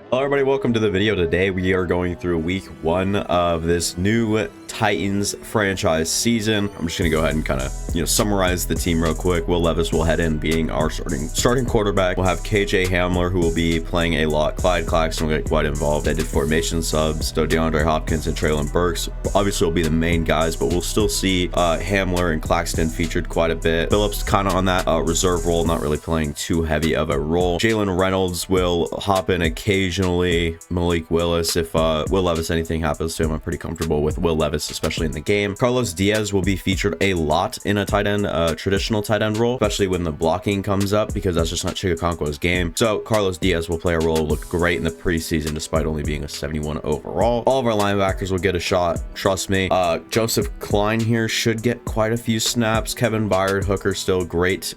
Hello everybody, welcome to the video. Today we are going through week 1 of this new Titans franchise season. I'm just gonna go ahead and kind of summarize the team real quick. Will Levis will head in being our starting quarterback. We'll have KJ Hamler, who will be playing a lot. Clyde Claxton will get quite involved. I did formation subs, so DeAndre Hopkins and Traylon Burks obviously will be the main guys, but we'll still see Hamler and Claxton featured quite a bit. Phillips kind of on that reserve role, not really playing too heavy of a role. Jalen Reynolds will hop in occasionally. Malik Willis, if Will Levis anything happens to him, I'm pretty comfortable with Will Levis, especially in the game. Carlos Diaz will be featured a lot in a tight end, traditional tight end role, especially when the blocking comes up, because that's just not Chigakonkwo's game. So Carlos Diaz will play a role. Looked great in the preseason despite only being a 71 overall. All of our linebackers will get a shot, trust me. Joseph Klein here should get quite a few snaps. Kevin Byard, hooker, still great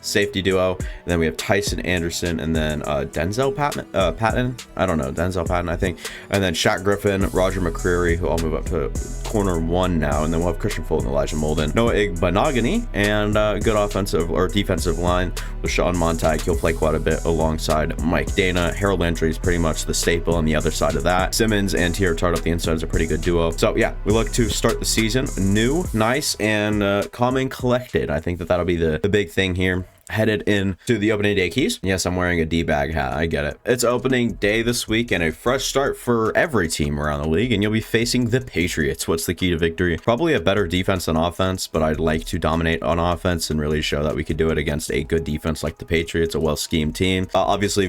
safety duo. And then we have Tyson Anderson, and then Denzel Patton, I don't know, Denzel Patton, I think, and then Shaq Griffin, Roger McCreary, who I'll move up to corner 1 now, and then we'll have Christian Fulton, Elijah Molden, Noah Igbenogany, and good offensive or defensive line with Sean Montag. He'll play quite a bit alongside Mike Dana. Harold Landry is pretty much the staple on the other side of that. Simmons and Tier Tart up the inside is a pretty good duo. So yeah, we look to start the season new, nice, and calm and collected. I think that'll be the big thing here. Headed in to the opening day keys. Yes, I'm wearing a D-bag hat. I get it. It's opening day this week and a fresh start for every team around the league, and you'll be facing the Patriots. What's the key to victory? Probably a better defense than offense, but I'd like to dominate on offense and really show that we could do it against a good defense like the Patriots, a well-schemed team. Obviously,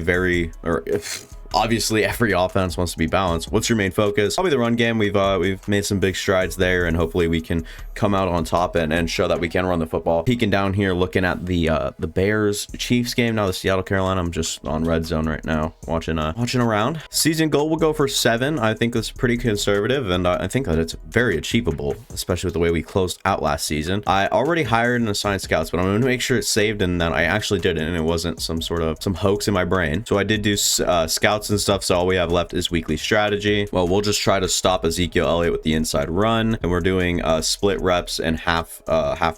every offense wants to be balanced. What's your main focus? Probably the run game. We've made some big strides there, and hopefully we can come out on top and show that we can run the football. Peeking down here, looking at the Bears Chiefs game. Now the Seattle Carolina. I'm just on red zone right now, watching around. Season goal will go for 7. I think that's pretty conservative, and I think that it's very achievable, especially with the way we closed out last season. I already hired and assigned scouts, but I'm going to make sure it's saved and that I actually did it, and it wasn't some hoax in my brain. So I did do scouts and stuff, so all we have left is weekly strategy. Well, we'll just try to stop Ezekiel Elliott with the inside run, and we're doing split reps and half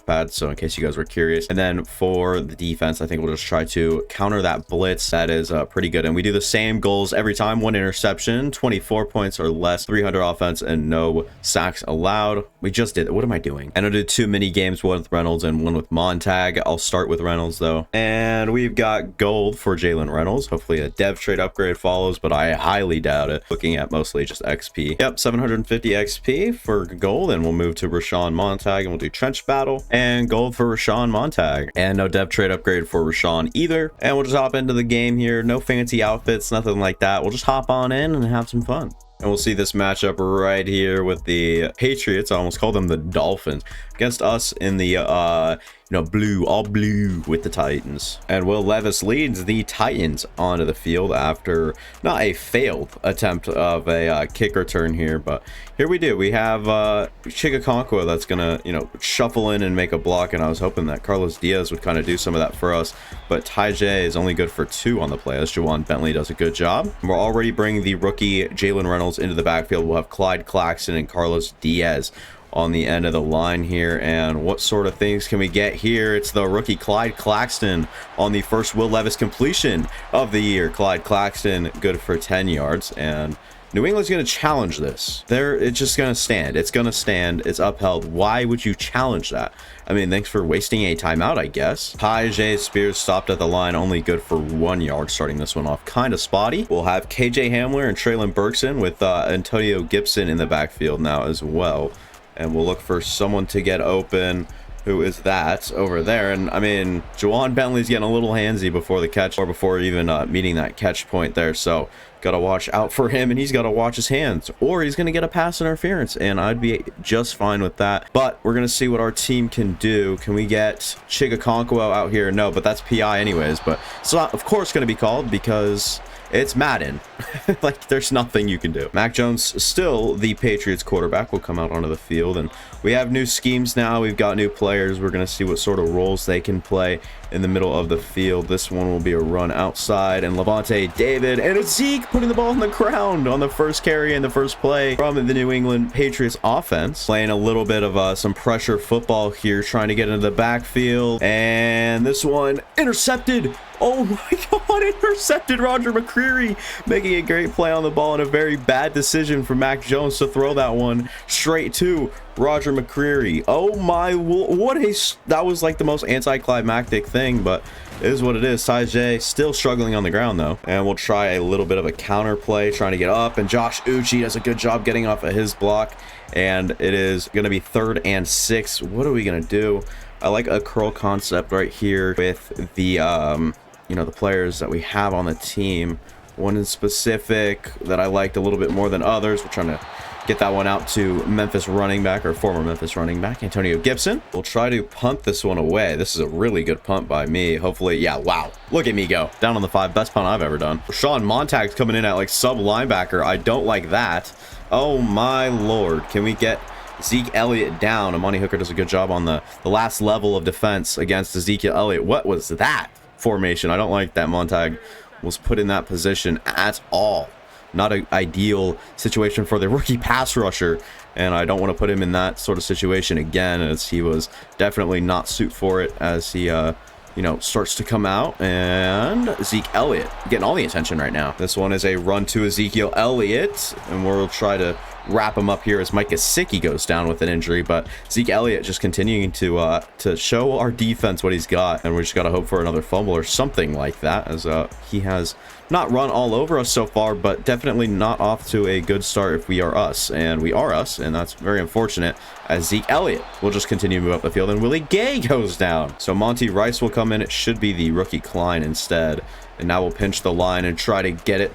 pads, so in case you guys were curious. And then for the defense, I think we'll just try to counter that blitz. That is pretty good, and we do the same goals every time. 1 interception, 24 points or less, 300 offense, and no sacks allowed. We just did. What am I doing? And I did 2 mini games, 1 with Reynolds and 1 with Montag. I'll start with Reynolds though, and we've got gold for Jalen Reynolds. Hopefully a dev trade upgrade follows, but I highly doubt it. Looking at mostly just XP. Yep, 750 XP for gold, and we'll move to Rashawn Montag, and we'll do trench battle and gold for Rashawn Montag, and no dev trade upgrade for Rashawn either. And we'll just hop into the game here. No fancy outfits, nothing like that. We'll just hop on in and have some fun. And we'll see this matchup right here with the Patriots. I almost called them the Dolphins against us in the blue, all blue with the Titans. And Will Levis leads the Titans onto the field after not a failed attempt of a kick return here, but here we do. We have Chigakonkwo that's gonna shuffle in and make a block, and I was hoping that Carlos Diaz would kind of do some of that for us, but Ty J is only good for 2 on the play as Juwan Bentley does a good job. We're already bringing the rookie Jalen Reynolds into the backfield. We'll have Clyde Claxton and Carlos Diaz on the end of the line here. And what sort of things can we get here? It's the rookie Clyde Claxton on the first Will Levis completion of the year. Clyde Claxton good for 10 yards, and New England's going to challenge this. It's just going to stand. It's going to stand. It's upheld. Why would you challenge that? I mean, thanks for wasting a timeout, I guess. Tajay Spears stopped at the line, only good for 1 yard, starting this one off kind of spotty. We'll have KJ Hamler and Traylon Burks in with Antonio Gibson in the backfield now as well. And we'll look for someone to get open. Who is that over there? And I mean, Juwan Bentley's getting a little handsy before the catch, or before even meeting that catch point there. So gotta watch out for him, and he's got to watch his hands, or he's gonna get a pass interference, and I'd be just fine with that. But we're gonna see what our team can do. Can we get Chigakonkwo out here? No, but that's PI anyways. But it's not, of course, gonna be called because it's Madden. Like, there's nothing you can do. Mac Jones, still the Patriots quarterback, will come out onto the field, and we have new schemes now. We've got new players. We're going to see what sort of roles they can play in the middle of the field. This one will be a run outside, and Levante David and it's Zeke putting the ball on the ground on the first carry and the first play from the New England Patriots offense. Playing a little bit of some pressure football here, trying to get into the backfield, and this one intercepted. Oh my God, intercepted Roger McCreary, making a great play on the ball and a very bad decision for Mac Jones to throw that one straight to Roger McCreary. Oh my, that was like the most anticlimactic thing, but it is what it is. Tajay still struggling on the ground though. And we'll try a little bit of a counter play, trying to get up, and Josh Uche does a good job getting off of his block. And it is going to be 3rd and 6. What are we going to do? I like a curl concept right here with the, the players that we have on the team. One in specific that I liked a little bit more than others. We're trying to get that one out to Memphis running back, or former Memphis running back, Antonio Gibson. We'll try to punt this one away. This is a really good punt by me. Hopefully, yeah, wow. Look at me go. Down on the 5. Best punt I've ever done. Rashawn Montag's coming in at like sub linebacker. I don't like that. Oh my Lord. Can we get Zeke Elliott down? Amani Hooker does a good job on the last level of defense against Ezekiel Elliott. What was that formation? I don't like that Montag was put in that position at all. Not an ideal situation for the rookie pass rusher, and I don't want to put him in that sort of situation again, as he was definitely not suited for it as he starts to come out. And Zeke Elliott getting all the attention right now. This one is a run to Ezekiel Elliott, and we'll try to wrap him up here as Mike Gesicki goes down with an injury. But Zeke Elliott just continuing to show our defense what he's got, and we just got to hope for another fumble or something like that, as he has not run all over us so far, but definitely not off to a good start if we are us. And we are us, and that's very unfortunate, as Zeke Elliott will just continue to move up the field, and Willie Gay goes down. So Monty Rice will come in. It should be the rookie Klein instead. And now we'll pinch the line and try to get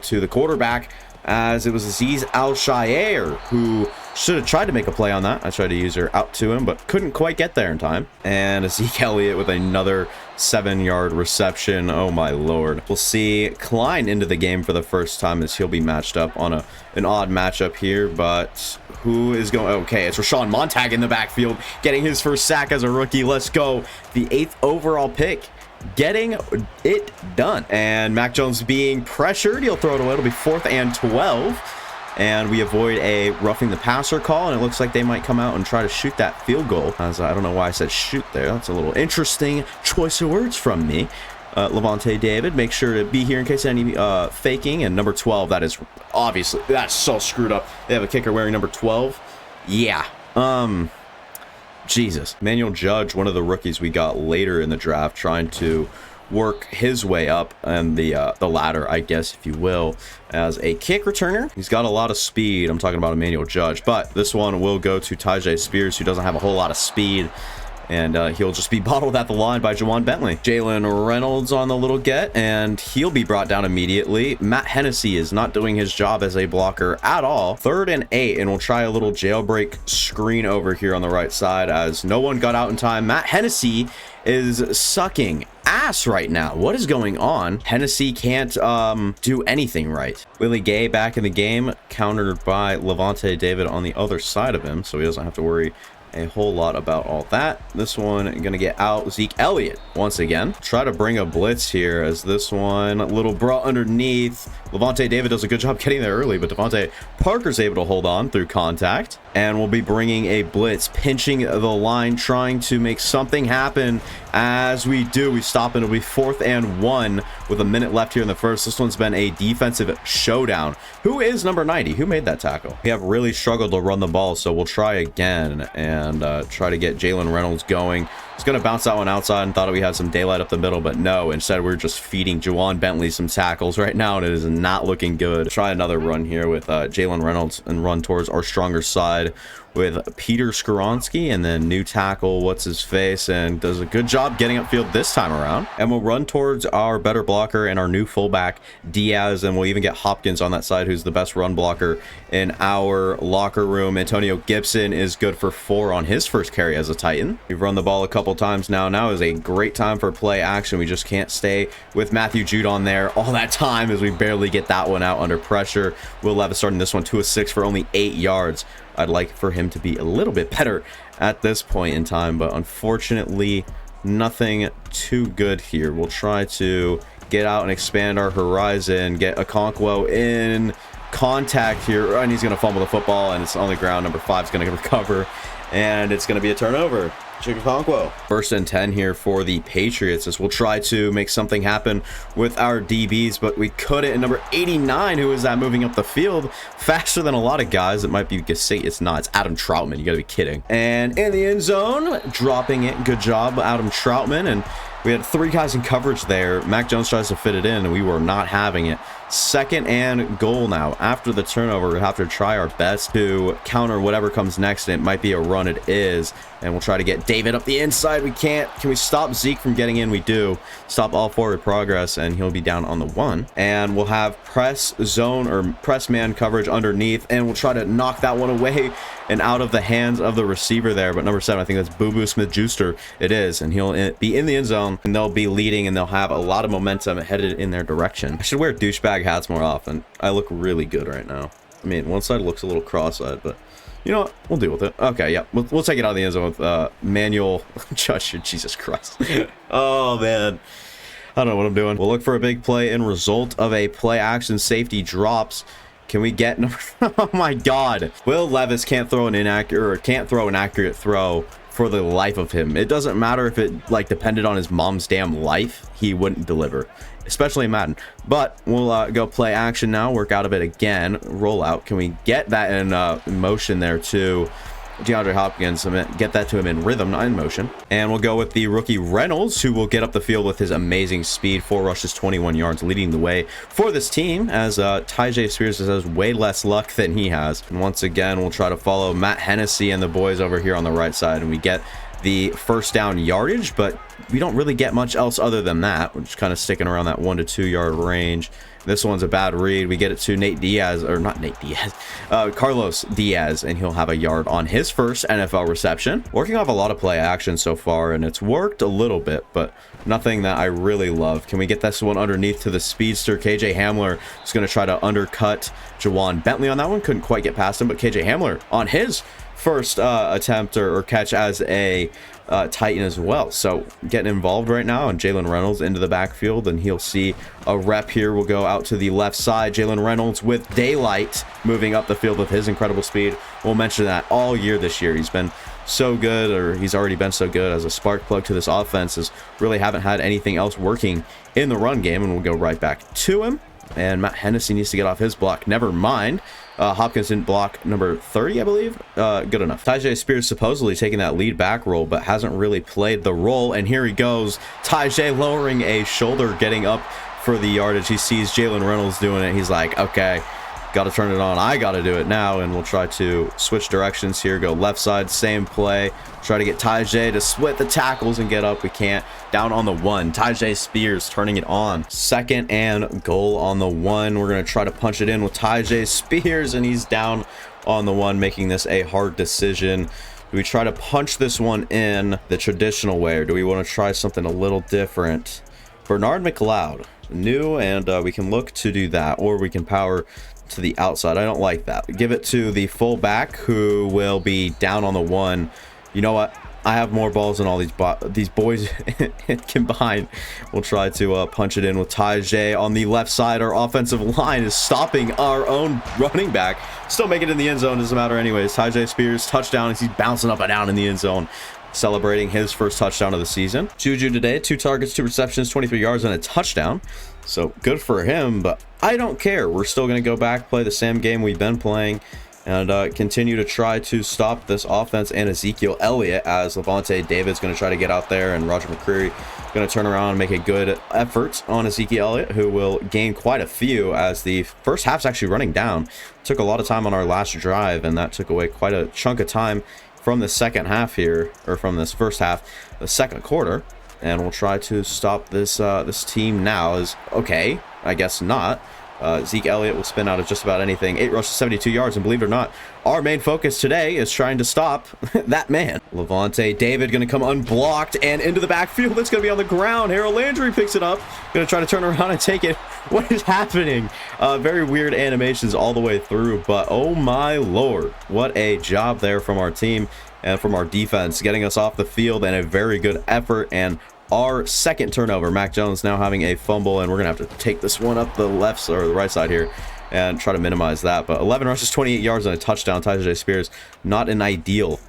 to the quarterback, as it was Aziz Al-Shaair who should have tried to make a play on that. I tried to use her out to him, but couldn't quite get there in time. And Zeke Elliott with another 7-yard reception. Oh my Lord. We'll see Klein into the game for the first time, as he'll be matched up on an odd matchup here. But who is going? Okay, it's Rashawn Montag in the backfield, getting his first sack as a rookie. Let's go. The 8th overall pick, getting it done. And Mac Jones being pressured, he'll throw it away. It'll be 4th and 12. And we avoid a roughing the passer call, and it looks like they might come out and try to shoot that field goal. As I don't know why I said shoot there. That's a little interesting choice of words from me. Levante David, make sure to be here in case any faking. And number 12, that is obviously, that's so screwed up. They have a kicker wearing number 12. Yeah. Jesus. Manuel Judge, one of the rookies we got later in the draft, trying to work his way up and the ladder, I guess, if you will, as a kick returner. He's got a lot of speed. I'm talking about Emmanuel Judge, but this one will go to Tajay Spears, who doesn't have a whole lot of speed, and he'll just be bottled at the line by Jawan Bentley. Jalen Reynolds on the little get, and he'll be brought down immediately. Matt Hennessy is not doing his job as a blocker at all. 3rd and 8, and we'll try a little jailbreak screen over here on the right side, as no one got out in time. Matt Hennessy is sucking ass right now. What is going on? Hennessy can't do anything right. Willie Gay back in the game, countered by Levante David on the other side of him, so he doesn't have to worry a whole lot about all that. This one gonna get out Zeke Elliott once again. Try to bring a blitz here, as this one little brought underneath. Levante David does a good job getting there early, but Devontae Parker's able to hold on through contact, and we'll be bringing a blitz, pinching the line, trying to make something happen. As we do, we stop, and it'll be 4th and 1 with a minute left here in the first. This one's been a defensive showdown. Who is number 90? Who made that tackle? We have really struggled to run the ball, so we'll try again and try to get Jalen Reynolds going. He's going to bounce that one outside, and thought we had some daylight up the middle, but no. Instead, we're just feeding Jawan Bentley some tackles right now, and it is not looking good. Try another run here with Jalen Reynolds and run towards our stronger side with Peter Skoronsky, and then new tackle, what's his face, and does a good job getting upfield this time around. And we'll run towards our better blocker and our new fullback, Diaz, and we'll even get Hopkins on that side, who's the best run blocker in our locker room. Antonio Gibson is good for 4 on his first carry as a Titan. We've run the ball a couple times now. Now is a great time for play action. We just can't stay with Matthew Judon there all that time, as we barely get that one out under pressure. Will Levis starting this one 2-of-6 for only 8 yards. I'd like for him to be a little bit better at this point in time, but unfortunately nothing too good here. We'll try to get out and expand our horizon, get Okonkwo in contact here, and he's going to fumble the football, and it's on the ground. Number 5 is going to recover, and it's going to be a turnover. Chicago. 1st and 10 here for the Patriots as we'll try to make something happen with our DBs, but we couldn't. And number 89, who is that moving up the field faster than a lot of guys? It might be Gasset. It's not. It's Adam Troutman. You got to be kidding. And in the end zone, dropping it. Good job, Adam Troutman. And we had 3 guys in coverage there. Mac Jones tries to fit it in, and we were not having it. 2nd and goal now. After the turnover, we have to try our best to counter whatever comes next. And it might be a run. It is. And we'll try to get David up the inside. We can't. Can we stop Zeke from getting in? We do. Stop all forward progress, and he'll be down on the 1. And we'll have press zone or press man coverage underneath, and we'll try to knock that one away and out of the hands of the receiver there. But number 7, I think that's Boo Boo Smith-Juster. It is, and he'll be in the end zone, and they'll be leading, and they'll have a lot of momentum headed in their direction. I should wear douchebag hats more often. I look really good right now. I mean, one side looks a little cross-eyed, but you know what? We'll deal with it. Okay, yeah. We'll take it out of the end zone with manual gesture. Jesus Christ. Oh, man. I don't know what I'm doing. We'll look for a big play in result of a play action safety drops. Can we get number... Oh, my God. Will Levis can't throw an accurate throw for the life of him. It doesn't matter if it, like, depended on his mom's damn life. He wouldn't deliver. Especially in Madden. But we'll go play action now. Work out of it again. Roll out. Can we get that in motion there to DeAndre Hopkins? Get that to him in rhythm, not in motion. And we'll go with the rookie Reynolds, who will get up the field with his amazing speed. 4 rushes, 21 yards, leading the way for this team, as Tyjae Spears has way less luck than he has. And once again, we'll try to follow Matt Hennessy and the boys over here on the right side, and we get the 1st down yardage, but we don't really get much else other than that. We're just kind of sticking around that 1 to 2 yard range. This one's a bad read. We get it to Nate Diaz, or not Nate Diaz, Carlos Diaz, and he'll have a yard on his first NFL reception. Working off a lot of play action so far, and it's worked a little bit, but nothing that I really love. Can we get this one underneath to the speedster? KJ Hamler is going to try to undercut Jawan Bentley on that one. Couldn't quite get past him, but KJ Hamler on his first attempt or catch as a Titan as well. So getting involved right now, and Jalen Reynolds into the backfield, and he'll see a rep here. We'll go out to the left side. Jalen Reynolds with daylight moving up the field with his incredible speed. We'll mention that all year this year. He's been so good, or he's already been so good as a spark plug to this offense, as really haven't had anything else working in the run game. And we'll go right back to him. And Matt Hennessy needs to get off his block. Never mind. Hopkins didn't block number 30, I believe. Good enough. Tyjae Spears supposedly taking that lead back role, but hasn't really played the role. And here he goes. Tyjae lowering a shoulder, getting up for the yardage. He sees Jalen Reynolds doing it. He's like, okay, got to turn it on. I got to do it now. And we'll try to switch directions here. Go left side, same play. Try to get Tyjae to split the tackles and get up. We can't. Down on the 1. Tyjae Spears turning it on. 2nd and goal on the 1. We're going to try to punch it in with Tyjae Spears, and he's down on the 1, making this a hard decision. Do we try to punch this one in the traditional way, or do we want to try something a little different? Bernard McLeod, new, and we can look to do that, or we can power to the outside. I don't like that. Give it to the fullback, who will be down on the 1. You know what? I have more balls than all these boys combined. We'll try to punch it in with Tyjae on the left side. Our offensive line is stopping our own running back. Still make it in the end zone. Doesn't matter anyways. Tyjae Spears, touchdown, as he's bouncing up and down in the end zone, celebrating his first touchdown of the season. Juju today, 2 targets, 2 receptions, 23 yards, and a touchdown. So good for him, but I don't care. We're still going to go back, play the same game we've been playing, and continue to try to stop this offense and Ezekiel Elliott, as Levante David's going to try to get out there, and Roger McCreary going to turn around and make a good effort on Ezekiel Elliott, who will gain quite a few, as the first half's actually running down. Took a lot of time on our last drive, and that took away quite a chunk of time from the second half here, or from this first half, the second quarter. And we'll try to stop this this team now. Is okay, I guess not. Zeke Elliott will spin out of just about anything. 8 rushes, 72 yards, and believe it or not, our main focus today is trying to stop that man. Levante David going to come unblocked and into the backfield. It's going to be on the ground. Harold Landry picks it up. Going to try to turn around and take it. What is happening? Very weird animations all the way through, but oh my lord, what a job there from our team and from our defense, getting us off the field, and a very good effort. And our second turnover, Mac Jones now having a fumble, and we're gonna have to take this one up the left or the right side here. and try to minimize that. But 11 rushes, 28 yards, and a touchdown. Tyjae Spears, not an ideal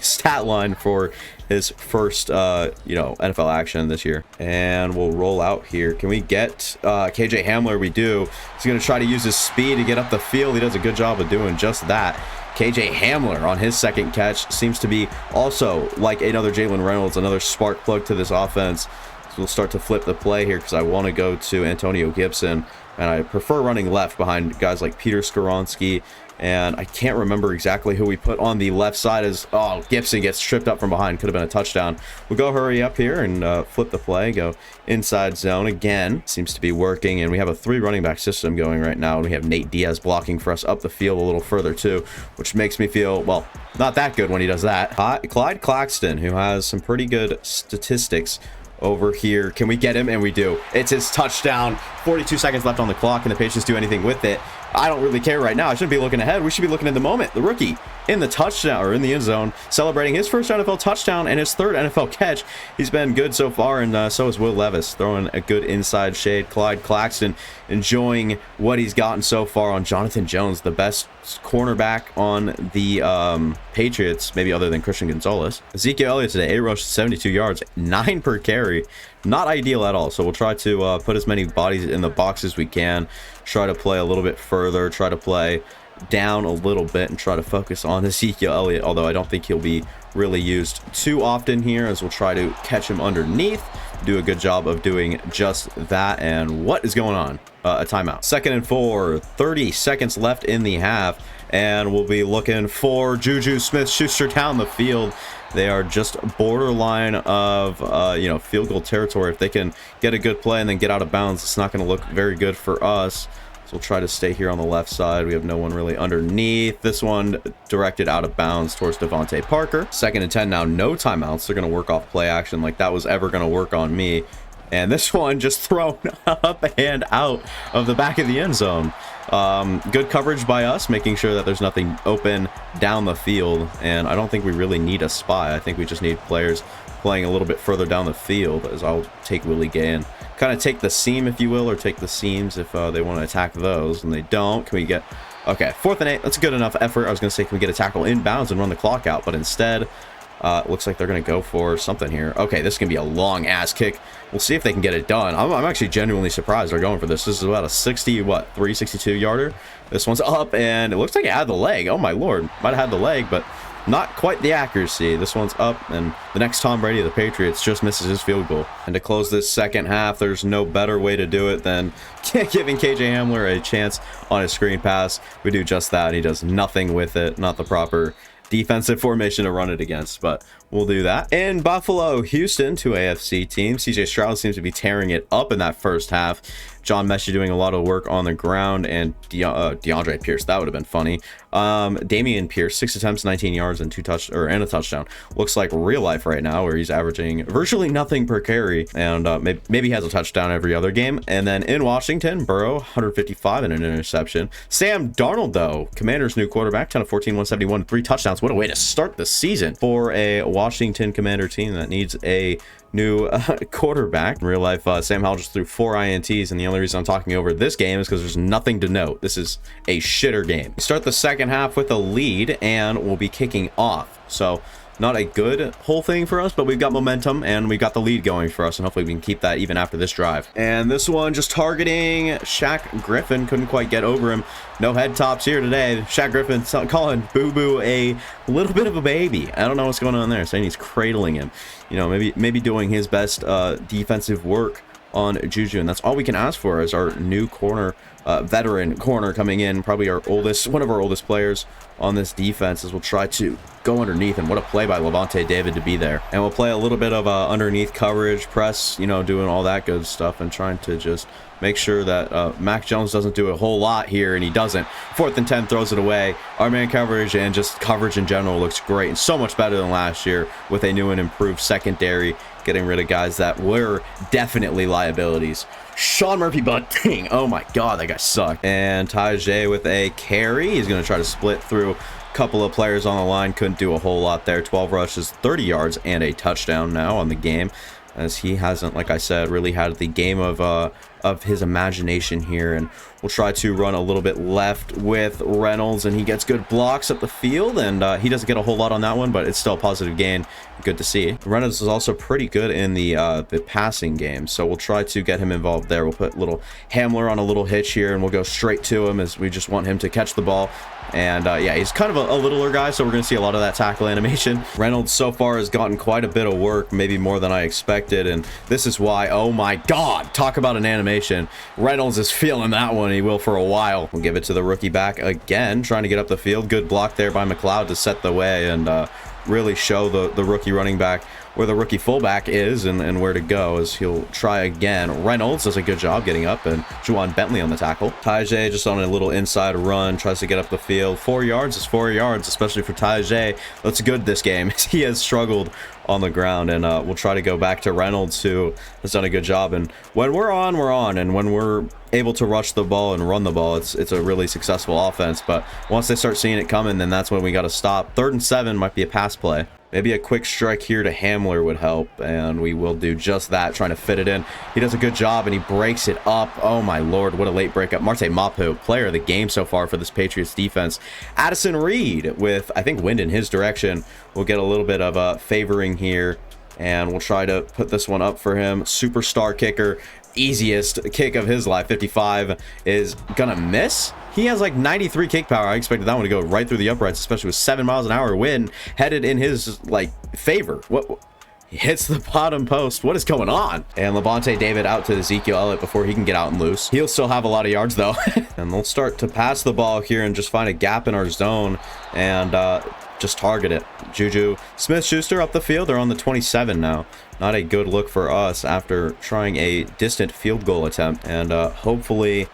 stat line for his first NFL action this year. And we'll roll out here. Can we get KJ Hamler? We do. He's going to try to use his speed to get up the field. He does a good job of doing just that. KJ Hamler on his second catch seems to be also like another Jalen Reynolds, another spark plug to this offense. So we'll start to flip the play here because I want to go to Antonio Gibson, and I prefer running left behind guys like Peter Skoronski. And I can't remember exactly who we put on the left side as, oh, Gibson gets tripped up from behind. Could have been a touchdown. We'll go hurry up here and flip the play. Go inside zone again. Seems to be working. And we have a 3 running back system going right now. And we have Nate Diaz blocking for us up the field a little further too, which makes me feel, well, not that good when he does that. Clyde Claxton, who has some pretty good statistics over here. Can we get him? And we do. It's his touchdown. 42 seconds left on the clock. Can the Patriots do anything with it? I don't really care right now. I shouldn't be looking ahead. We should be looking in the moment. The rookie in the touchdown, or in the end zone, celebrating his first NFL touchdown and his 3rd NFL catch. He's been good so far, and so is Will Levis, throwing a good inside shade. Clyde Claxton enjoying what he's gotten so far on Jonathan Jones, the best cornerback on the Patriots, maybe other than Christian Gonzalez. Ezekiel Elliott today, 8 rushes, 72 yards, 9 per carry. Not ideal at all. So we'll try to put as many bodies in the box as we can. Try to play a little bit further. Try to play down a little bit and try to focus on Ezekiel Elliott, although I don't think he'll be really used too often here, as we'll try to catch him underneath. Do a good job of doing just that. And what is going on? A timeout. 2nd and 4, 30 seconds left in the half, and we'll be looking for Juju Smith-Schuster down the field. They are just borderline of field goal territory. If they can get a good play and then get out of bounds, it's not going to look very good for us. So we'll try to stay here on the left side. We have no one really underneath. This one directed out of bounds towards Devontae Parker. 2nd and 10 now, no timeouts. They're going to work off play action like that was ever going to work on me. And this one just thrown up and out of the back of the end zone. Good coverage by us, making sure that there's nothing open down the field. And I don't think we really need a spy. I think we just need players playing a little bit further down the field, as I'll take Willie Gay and kind of take the seam, if you will, or take the seams if they want to attack those, and they don't. Can we get... Okay, 4th and 8. That's a good enough effort. I was going to say, can we get a tackle inbounds and run the clock out? But instead, looks like they're going to go for something here. Okay, this is going to be a long-ass kick. We'll see if they can get it done. I'm actually genuinely surprised they're going for this. This is about a 362-yarder. This one's up, and it looks like it had the leg. Oh, my Lord. Might have had the leg, but not quite the accuracy. This one's up, and the next Tom Brady of the Patriots just misses his field goal. And to close this second half, there's no better way to do it than giving KJ Hamler a chance on his screen pass. We do just that. He does nothing with it. Not the proper defensive formation to run it against, but we'll do that. In Buffalo, Houston, 2 AFC teams. CJ Stroud seems to be tearing it up in that first half. John Mechie doing a lot of work on the ground, and DeAndre Pierce, that would have been funny. Damian Pierce, 6 attempts, 19 yards, and a touchdown. Looks like real life right now, where he's averaging virtually nothing per carry, and maybe he has a touchdown every other game. And then in Washington, Burrow, 155 and an interception. Sam Darnold, though, Commanders' new quarterback, 10 of 14, 171, 3 touchdowns. What a way to start the season for a Washington Commander team that needs a new quarterback. In real life, Sam Howell just threw 4 INTs, and the only reason I'm talking over this game is because there's nothing to note. This is a shitter game. We start the second half with a lead, and we'll be kicking off. So not a good whole thing for us, but we've got momentum and we've got the lead going for us, and hopefully we can keep that even after this drive. And this one just targeting Shaq Griffin. Couldn't quite get over him. No head tops here today. Shaq Griffin calling Boo Boo a little bit of a baby. I don't know what's going on there, saying he's cradling him. You know, maybe doing his best defensive work on Juju, and that's all we can ask for as our new corner, veteran corner coming in, probably one of our oldest players on this defense, as we'll try to go underneath. And what a play by Levante David to be there. And we'll play a little bit of underneath coverage, press, you know, doing all that good stuff, and trying to just make sure that Mac Jones doesn't do a whole lot here, and he doesn't. 4th and 10, throws it away. Our man coverage and just coverage in general looks great, and so much better than last year with a new and improved secondary, getting rid of guys that were definitely liabilities. Sean Murphy Bunting, oh my god, that guy sucked. And Tyjae with a carry. He's going to try to split through a couple of players on the line. Couldn't do a whole lot there. 12 rushes, 30 yards, and a touchdown now on the game, as he hasn't, like I said, really had the game of his imagination here. And We'll try to run a little bit left with Reynolds, and he gets good blocks up the field, and he doesn't get a whole lot on that one, but it's still a positive gain. Good to see. Reynolds is also pretty good in the passing game, so we'll try to get him involved there. We'll put little Hamler on a little hitch here, and we'll go straight to him as we just want him to catch the ball. And yeah, he's kind of a littler guy, so we're going to see a lot of that tackle animation. Reynolds so far has gotten quite a bit of work, maybe more than I expected, and this is why, oh my god, talk about an animation. Reynolds is feeling that one. He will for a while. We'll give it to the rookie back again, trying to get up the field. Good block there by McLeod to set the way and really show the rookie running back where the rookie fullback is and where to go, as he'll try again. Reynolds does a good job getting up, and Juwan Bentley on the tackle. Tajay just on a little inside run, tries to get up the field. 4 yards is 4 yards, especially for Tajay. That's good this game. He has struggled on the ground, and we'll try to go back to Reynolds, who has done a good job. And when we're on, and when we're able to rush the ball and run the ball, it's a really successful offense. But once they start seeing it coming, then that's when we got to stop. 3rd and 7 might be a pass play. Maybe a quick strike here to Hamler would help, and we will do just that, trying to fit it in. He does a good job, and he breaks it up. Oh my lord, what a late breakup. Marte Mapu, player of the game so far for this Patriots defense. Addison Reed with, I think, wind in his direction. We'll get a little bit of a favoring here, and we'll try to put this one up for him. Superstar kicker. Easiest kick of his life. 55 is gonna miss. He has like 93 kick power. I expected that one to go right through the uprights, especially with 7 miles an hour wind headed in his like favor. What? He hits the bottom post. What is going on? And Levante David out to Ezekiel Elliott before he can get out and loose. He'll still have a lot of yards though. And they'll start to pass the ball here and just find a gap in our zone and just target it. Juju Smith-Schuster up the field. They're on the 27 now. Not a good look for us after trying a distant field goal attempt, and hopefully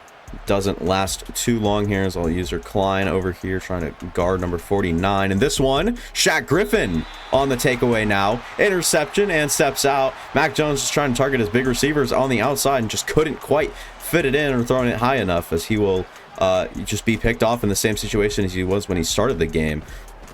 doesn't last too long here, as I'll use Klein over here trying to guard number 49. And this one, Shaq Griffin on the takeaway now. Interception and steps out. Mac Jones is trying to target his big receivers on the outside and just couldn't quite fit it in or throwing it high enough, as he will just be picked off in the same situation as he was when he started the game.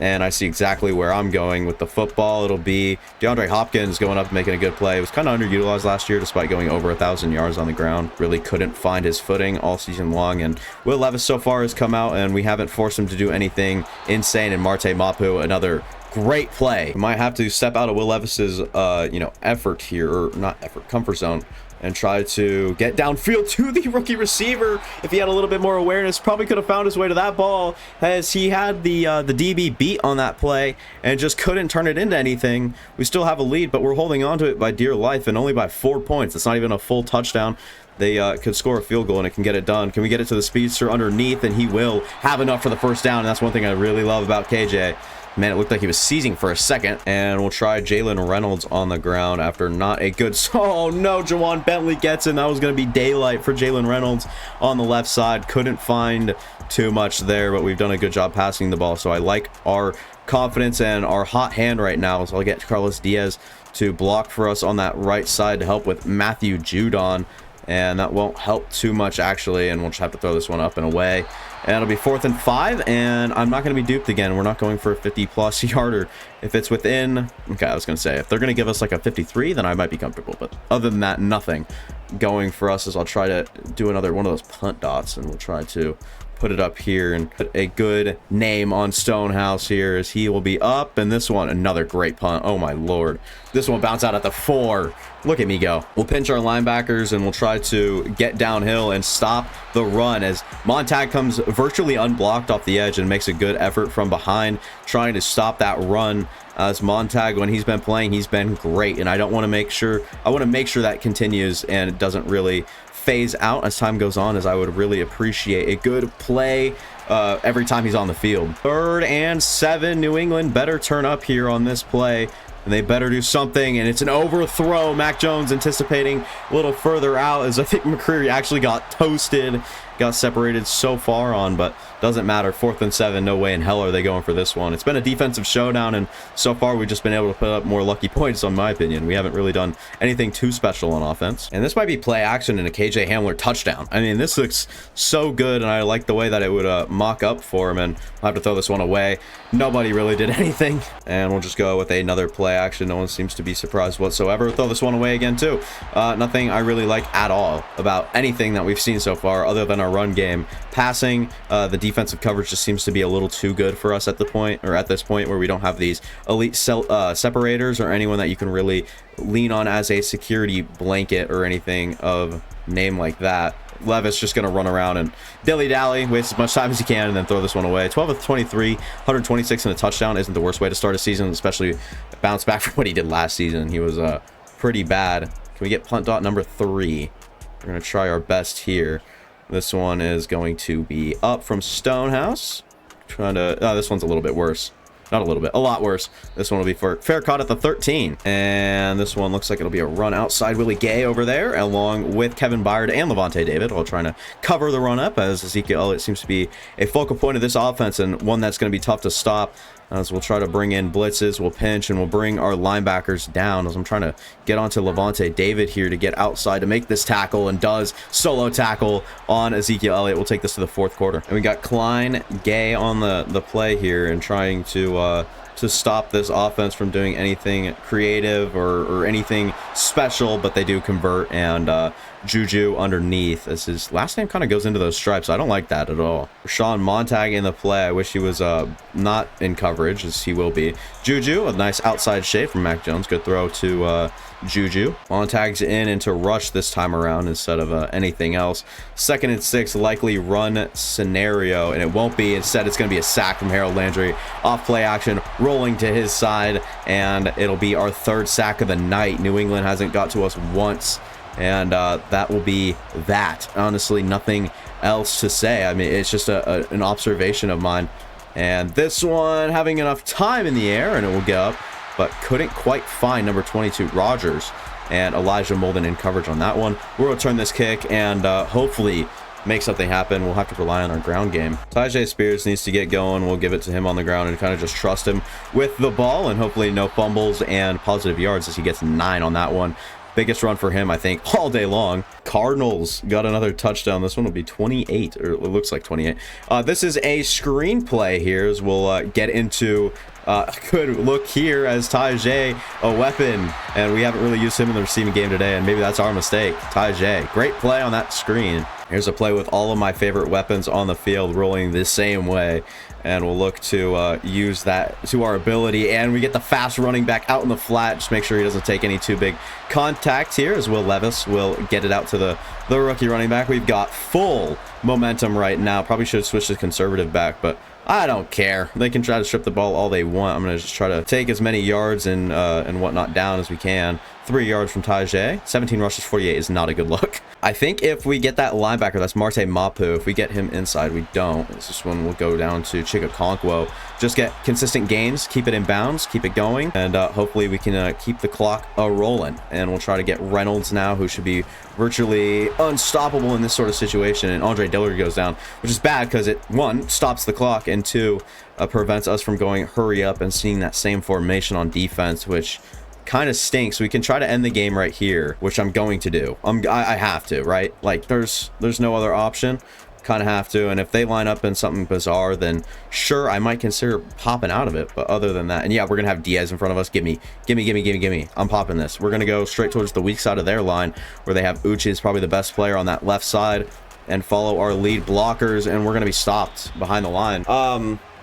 And I see exactly where I'm going with the football. It'll be DeAndre Hopkins going up and making a good play. It was kind of underutilized last year despite going over 1,000 yards on the ground. Really couldn't find his footing all season long. And Will Levis so far has come out, and we haven't forced him to do anything insane. And Marte Mapu, another great play. We might have to step out of Will Levis's effort here, or not effort, comfort zone, and try to get downfield to the rookie receiver. If he had a little bit more awareness, probably could have found his way to that ball, as he had the DB beat on that play and just couldn't turn it into anything. We still have a lead, but we're holding on to it by dear life, and only by 4 points. It's not even a full touchdown. They could score a field goal and it can get it done. Can we get it to the speedster underneath? And he will have enough for the first down. And that's one thing I really love about KJ. Man, it looked like he was seizing for a second. And we'll try Jalen Reynolds on the ground after not a good... Oh, no, Juwan Bentley gets in. That was going to be daylight for Jalen Reynolds on the left side. Couldn't find too much there, but we've done a good job passing the ball. So I like our confidence and our hot hand right now. So I'll get Carlos Diaz to block for us on that right side to help with Matthew Judon. And that won't help too much, actually. And we'll just have to throw this one up and away. And it'll be 4th and 5. And I'm not going to be duped again. We're not going for a 50-plus yarder. If it's within... Okay, I was going to say, if they're going to give us like a 53, then I might be comfortable. But other than that, nothing going for us. As I'll try to do another one of those punt dots. And we'll try to put it up here and put a good name on Stonehouse here, as he will be up. And this one, another great punt. Oh my lord, this one bounced out at the 4. Look at me go. We'll pinch our linebackers and we'll try to get downhill and stop the run, as Montag comes virtually unblocked off the edge and makes a good effort from behind trying to stop that run. As Montag, when he's been playing, he's been great, and I want to make sure that continues and it doesn't really phase out as time goes on, as I would really appreciate a good play every time he's on the field. 3rd and 7. New England better turn up here on this play, and they better do something, and it's an overthrow. Mac Jones anticipating a little further out, as I think McCreary actually got toasted, got separated so far on, but doesn't matter. 4th and 7, no way in hell are they going for this one. It's been a defensive showdown, and so far we've just been able to put up more lucky points, in my opinion. We haven't really done anything too special on offense. And this might be play action in a KJ Hamler touchdown. I mean, this looks so good, and I like the way that it would mock up for him, and I'll have to throw this one away. Nobody really did anything, and we'll just go with another play action. No one seems to be surprised whatsoever. Throw this one away again too. Nothing I really like at all about anything that we've seen so far, other than our our run game. Passing, the defensive coverage just seems to be a little too good for us at this point where we don't have these elite separators or anyone that you can really lean on as a security blanket or anything of name like that. Levis just going to run around and dilly-dally, waste as much time as he can, and then throw this one away. 12 of 23, 126 and a touchdown isn't the worst way to start a season, especially bounce back from what he did last season. He was pretty bad. Can we get punt dot number 3? We're going to try our best here. This one is going to be up from Stonehouse. Trying to... Oh, this one's a little bit worse. Not a little bit, a lot worse. This one will be for fair caught at the 13. And this one looks like it'll be a run outside Willie Gay over there, along with Kevin Byard and Levante David, while trying to cover the run up, as Ezekiel Elliott seems to be a focal point of this offense and one that's going to be tough to stop. As we'll try to bring in blitzes, we'll pinch, and we'll bring our linebackers down, as I'm trying to get onto Levante David here to get outside to make this tackle, and does solo tackle on Ezekiel Elliott. We'll take this to the 4th quarter. And we got Klein Gay on the play here and trying to stop this offense from doing anything creative or anything special, but they do convert, and Juju underneath, as his last name kind of goes into those stripes. I don't like that at all. Rashawn Montag in the play. I wish he was not in coverage, as he will be. Juju, a nice outside shade from Mac Jones. Good throw to Juju. Montag's in into rush this time around instead of anything else. 2nd and 6, likely run scenario, and it won't be. Instead, it's going to be a sack from Harold Landry. Off play action, rolling to his side, and it'll be our 3rd sack of the night. New England hasn't got to us once, and that will be that. Honestly, nothing else to say. I mean, it's just an observation of mine. And this one having enough time in the air, and it will get up, but couldn't quite find number 22 Rogers, and Elijah Molden in coverage on that one. We'll return this kick and hopefully make something happen. We'll have to rely on our ground game. Tyjae Spears needs to get going. We'll give it to him on the ground and kind of just trust him with the ball, and hopefully no fumbles and positive yards, as he gets 9 on that one. Biggest run for him, I think, all day long. Cardinals got another touchdown. This one will be 28, or it looks like 28. This is a screenplay here, as we'll get into a good look here as Tyjae, a weapon, and we haven't really used him in the receiving game today, and maybe that's our mistake. Tyjae, great play on that screen. Here's a play with all of my favorite weapons on the field rolling the same way, and we'll look to use that to our ability, and we get the fast running back out in the flat. Just make sure he doesn't take any too big contact here, as Will Levis will get it out to the rookie running back. We've got full momentum right now. Probably should have switched to conservative back, but I don't care. They can try to strip the ball all they want. I'm going to just try to take as many yards and whatnot down as we can. 3 yards from Tyjae. 17 rushes, 48 is not a good look. I think if we get that linebacker, that's Marte Mapu, if we get him inside, we don't. This one will go down to Chigakonkwo. Just get consistent gains, keep it in bounds, keep it going, and hopefully we can keep the clock rolling. And we'll try to get Reynolds now, who should be virtually unstoppable in this sort of situation. And Andre Dillard goes down, which is bad because it, 1, stops the clock, and 2, prevents us from going hurry up and seeing that same formation on defense, which kind of stinks. We can try to end the game right here, which I'm going to do. I have to, right? Like, there's no other option. Kind of have to. And if they line up in something bizarre, then sure, I might consider popping out of it. But other than that, and yeah, we're gonna have Diaz in front of us. Gimme. I'm popping this. We're gonna go straight towards the weak side of their line, where they have Uche is probably the best player on that left side, and follow our lead blockers, and we're gonna be stopped behind the line.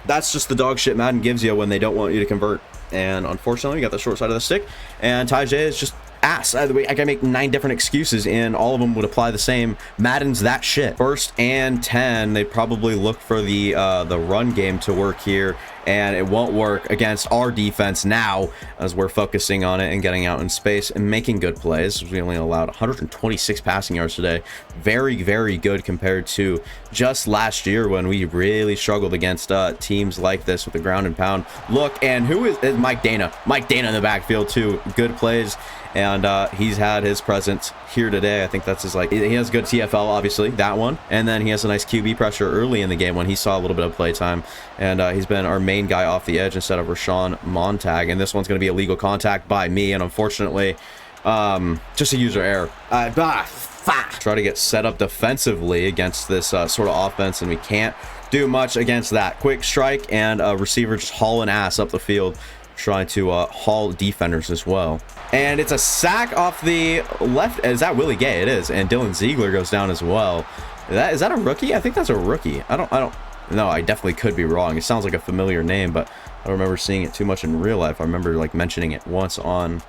That's just the dog shit Madden gives you when they don't want you to convert. And unfortunately, we got the short side of the stick, and Tyjae is just ass. I can make 9 different excuses, and all of them would apply the same. Madden's that shit. 1st and 10, they probably look for the run game to work here, and it won't work against our defense now, as we're focusing on it and getting out in space and making good plays. We only allowed 126 passing yards today. Very, very good compared to just last year, when we really struggled against teams like this with the ground and pound look. And who is Mike Dana? Mike Dana in the backfield too. Good plays. And he's had his presence here today. I think that's his, like, he has good TFL, obviously, that one. And then he has a nice QB pressure early in the game when he saw a little bit of play time. And he's been our main guy off the edge instead of Rashawn Montag. And this one's going to be illegal contact by me. And unfortunately, just a user error. Try to get set up defensively against this sort of offense, and we can't do much against that. Quick strike, and a receiver just hauling ass up the field, trying to haul defenders as well. And it's a sack off the left. Is that Willie Gay? It is. And Dylan Ziegler goes down as well. Is that a rookie? I think that's a rookie. I don't no, I definitely could be wrong. It sounds like a familiar name, but I don't remember seeing it too much in real life. I remember like mentioning it once on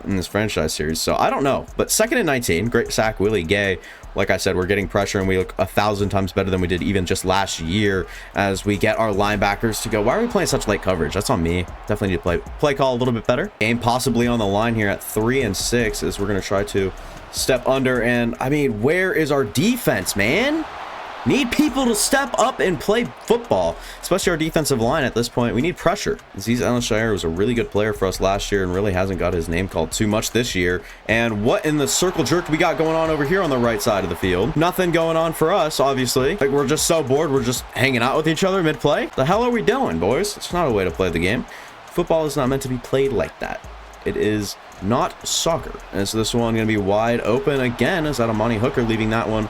in this franchise series. So I don't know, but 2nd and 19, great sack, Willie Gay. Like I said, we're getting pressure, and we look 1,000 times better than we did even just last year as we get our linebackers to go. Why are we playing such late coverage? That's on me. Definitely need to play call a little bit better. Game possibly on the line here at 3 and 6 as we're going to try to step under. And I mean, where is our defense, man? Need people to step up and play football, especially our defensive line at this point. We need pressure. Azeez Al-Shaair was a really good player for us last year and really hasn't got his name called too much this year. And what in the circle jerk we got going on over here on the right side of the field? Nothing going on for us, obviously. Like, we're just so bored. We're just hanging out with each other mid-play. The hell are we doing, boys? It's not a way to play the game. Football is not meant to be played like that. It is not soccer. And so this one going to be wide open again. Is that Amani Hooker leaving that one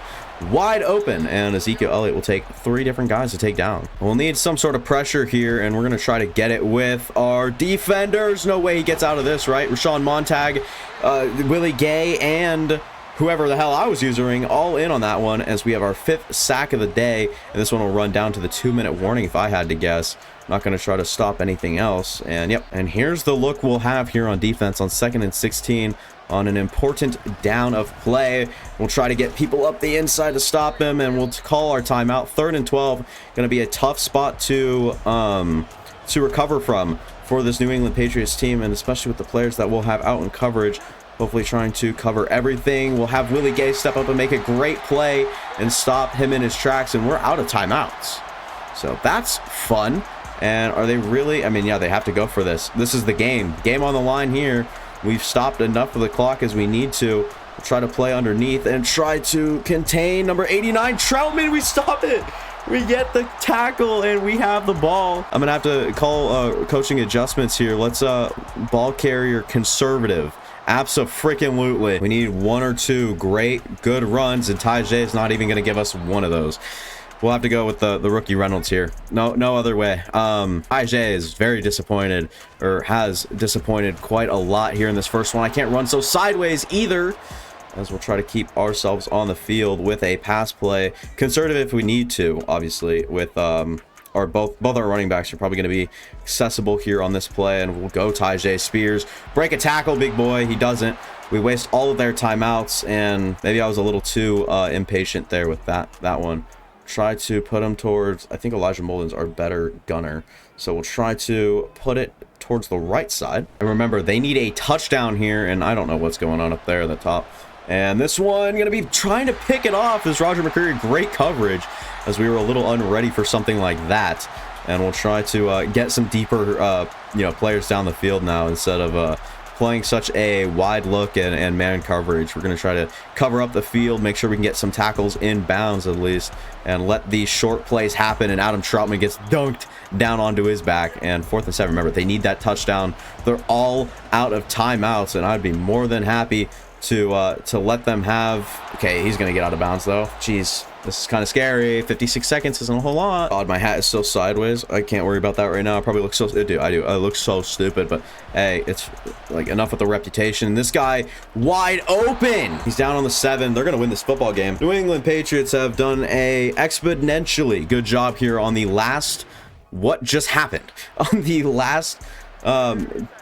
wide open, and Ezekiel Elliott will take 3 different guys to take down. We'll need some sort of pressure here, and we're going to try to get it with our defenders. No way he gets out of this, right? Rashawn Montag, Willie Gay, and whoever the hell I was using all in on that one, as we have our 5th sack of the day, and this one will run down to the 2-minute warning if I had to guess. Not going to try to stop anything else. And yep, and here's the look we'll have here on defense on 2nd and 16 on an important down of play. We'll try to get people up the inside to stop him, and we'll call our timeout. 3rd and 12, going to be a tough spot to recover from for this New England Patriots team, and especially with the players that we'll have out in coverage. Hopefully trying to cover everything. We'll have Willie Gay step up and make a great play and stop him in his tracks, and we're out of timeouts. So that's fun. And are they really? I mean, yeah, they have to go for this. This is the game. Game on the line here. We've stopped enough of the clock as we need to. We'll try to play underneath and try to contain number 89, Troutman. We stop it. We get the tackle, and we have the ball. I'm going to have to call coaching adjustments here. Let's ball carrier conservative. Abso-freaking-lutely. We need 1 or 2 great, good runs, and Tajay is not even going to give us one of those. We'll have to go with the rookie Reynolds here. No other way. IJ is very disappointed, or has disappointed quite a lot here in this first one. I can't run so sideways either, as we'll try to keep ourselves on the field with a pass play. Conservative if we need to, obviously, with both our running backs are probably going to be accessible here on this play, and we'll go Tajay Spears. Break a tackle, big boy. He doesn't. We waste all of their timeouts, and maybe I was a little too impatient there with that one. Try to put him towards, I think Elijah Molden's our better gunner, so we'll try to put it towards the right side. And remember, they need a touchdown here, and I don't know what's going on up there at the top. And this one gonna be trying to pick it off as Roger McCreary. Great coverage, as we were a little unready for something like that. And we'll try to get some deeper players down the field now, instead of playing such a wide look and man coverage. We're going to try to cover up the field, make sure we can get some tackles in bounds at least, and let these short plays happen, and Adam Troutman gets dunked down onto his back. And 4th and 7, remember, they need that touchdown. They're all out of timeouts, and I'd be more than happy to let them have. Okay, he's going to get out of bounds though. Jeez. This is kind of scary. 56 seconds isn't a whole lot. God, my hat is so sideways. I can't worry about that right now. I probably look so... I do. I look so stupid, but hey, it's like enough with the reputation. This guy wide open. He's down on the 7. They're going to win this football game. New England Patriots have done a exponentially good job here on the last... What just happened? On the last...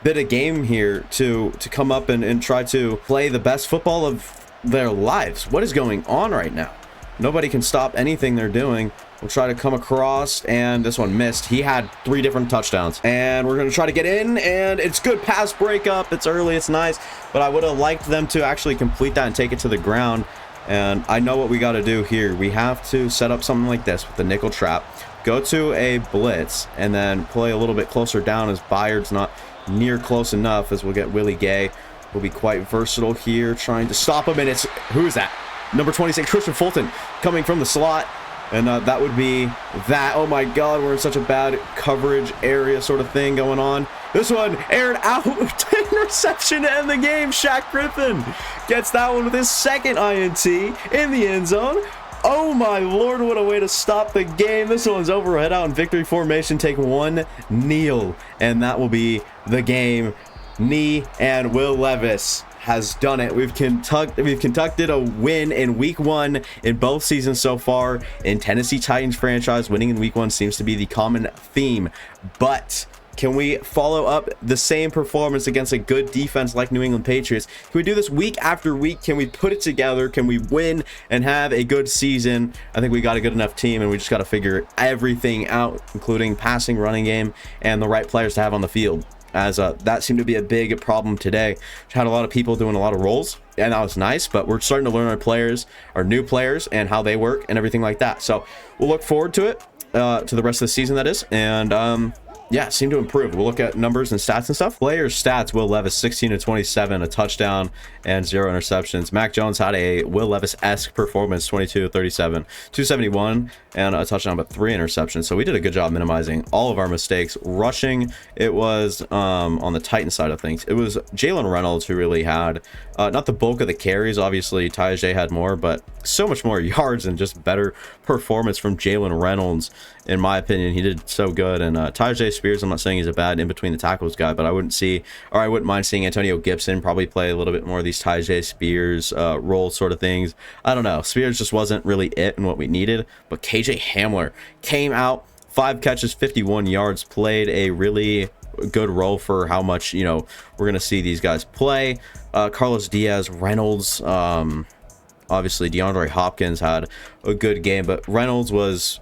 bit of game here to come up and try to play the best football of their lives. What is going on right now? Nobody can stop anything they're doing. We'll try to come across, and this one missed. He had 3 different touchdowns, and we're going to try to get in, and it's good pass breakup. It's early, it's nice, but I would have liked them to actually complete that and take it to the ground. And I know what we got to do here. We have to set up something like this with the nickel trap, go to a blitz, and then play a little bit closer down, as Byard's not near close enough, as we'll get Willie Gay. We'll be quite versatile here, trying to stop him, and it's... Who is that? Number 26, Christian Fulton, coming from the slot. And that would be that. Oh my God, we're in such a bad coverage area sort of thing going on. This one aired out. Interception to end the game. Shaq Griffin gets that one with his 2nd INT in the end zone. Oh my Lord, what a way to stop the game. This one's over. Head out in victory formation. Take 1 kneel. And that will be the game. Knee and Will Levis has done it. We've conducted a win in week 1 in both seasons so far. In Tennessee Titans franchise, winning in week 1 seems to be the common theme, but can we follow up the same performance against a good defense like New England Patriots? Can we do this week after week? Can we put it together? Can we win and have a good season? I think we got a good enough team, and we just got to figure everything out, including passing, running game, and the right players to have on the field, as that seemed to be a big problem today. We had a lot of people doing a lot of roles, and that was nice, but we're starting to learn our players, our new players, and how they work and everything like that. So we'll look forward to it, to the rest of the season, that is. And yeah, it seemed to improve. We'll look at numbers and stats and stuff. Player stats: Will Levis 16 to 27, a touchdown and 0 interceptions. Mac Jones had a Will Levis-esque performance, 22 to 37, 271 and a touchdown, but 3 interceptions. So we did a good job minimizing all of our mistakes. Rushing, it was on the Titan side of things, it was Jalen Reynolds who really had not the bulk of the carries. Obviously Tajay had more, but so much more yards and just better performance from Jalen Reynolds. In my opinion, he did so good. And Tajay Spears, I'm not saying he's a bad in between the tackles guy, but I wouldn't mind seeing Antonio Gibson probably play a little bit more of these Tajay Spears role sort of things. I don't know, Spears just wasn't really it and what we needed. But KJ Hamler came out, 5 catches, 51 yards, played a really good role for how much, you know, we're gonna see these guys play. Carlos Diaz, Reynolds, obviously DeAndre Hopkins had a good game, but Reynolds was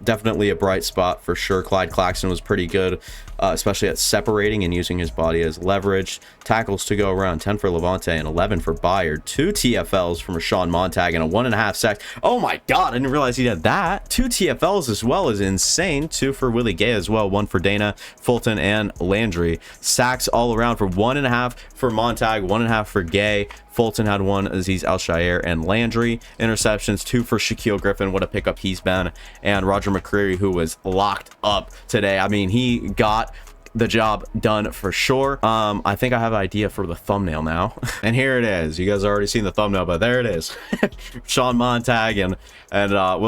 definitely a bright spot for sure. Clyde Claxton was pretty good, especially at separating and using his body as leverage. Tackles to go around, 10 for Levante and 11 for Byard. 2 TFLs from Rashawn Montag and a 1.5 sacks. Oh my God, I didn't realize he had that. 2 TFLs as well is insane. 2 for Willie Gay as well. 1 for Dana, Fulton, and Landry. Sacks all around for 1.5 for Montag, 1.5 for Gay. Fulton had 1, Aziz Al-Shaair and Landry. Interceptions, 2 for Shaquille Griffin. What a pickup he's been. And Roger McCreary, who was locked up today. I mean, he got the job done for sure. I think I have an idea for the thumbnail now. And here it is. You guys already seen the thumbnail, but there it is. Sean Montag and not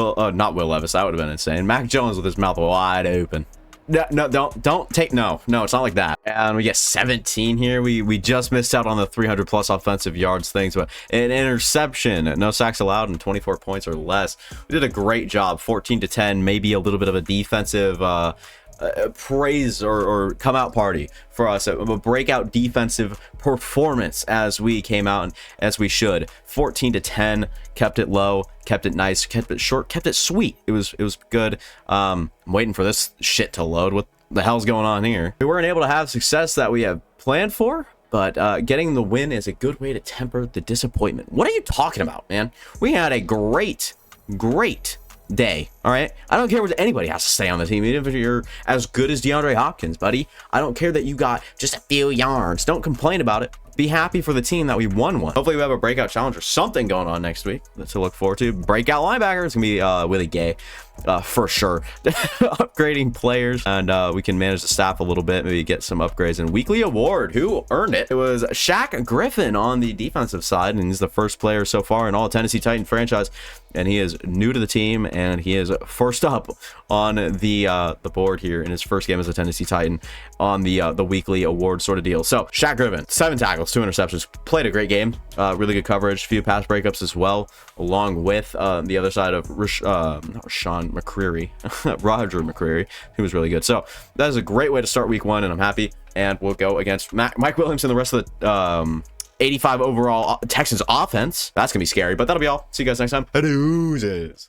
Will Levis. That would have been insane. Mac Jones with his mouth wide open. No, don't take, no, it's not like that. And we get 17 here. We just missed out on the 300 plus offensive yards things, but an interception, no sacks allowed, and 24 points or less. We did a great job. 14 to 10, maybe a little bit of a defensive praise or come out party for us, a breakout defensive performance as we came out and as we should. 14 to 10, kept it low, kept it nice, kept it short, kept it sweet. It was good. I'm waiting for this shit to load. What the hell's going on here? We weren't able to have success that we have planned for, but getting the win is a good way to temper the disappointment. What are you talking about, man? We had a great day. All right, I don't care what anybody has to say on the team, even if you're as good as DeAndre Hopkins, buddy. I don't care that you got just a few yards. Don't complain about it. Be happy for the team that we won one. Hopefully we have a breakout challenge or something going on next week to look forward to. Breakout linebacker, it's gonna be Willie Gay for sure. Upgrading players, and we can manage the staff a little bit, maybe get some upgrades. And weekly award, who earned it? It was Shaq Griffin on the defensive side, and he's the first player so far in all Tennessee Titan franchise, and he is new to the team, and he is first up on the board here in his first game as a Tennessee Titan on the weekly award sort of deal. So Shaq Griffin, 7 tackles, 2 interceptions, played a great game, really good coverage, few pass breakups as well, along with the other side of Sean McCreary, Roger McCreary, who was really good. So that is a great way to start week 1, and I'm happy. And we'll go against Mike Williams and the rest of the 85 overall Texans offense. That's gonna be scary, but that'll be all. See you guys next time. Adios.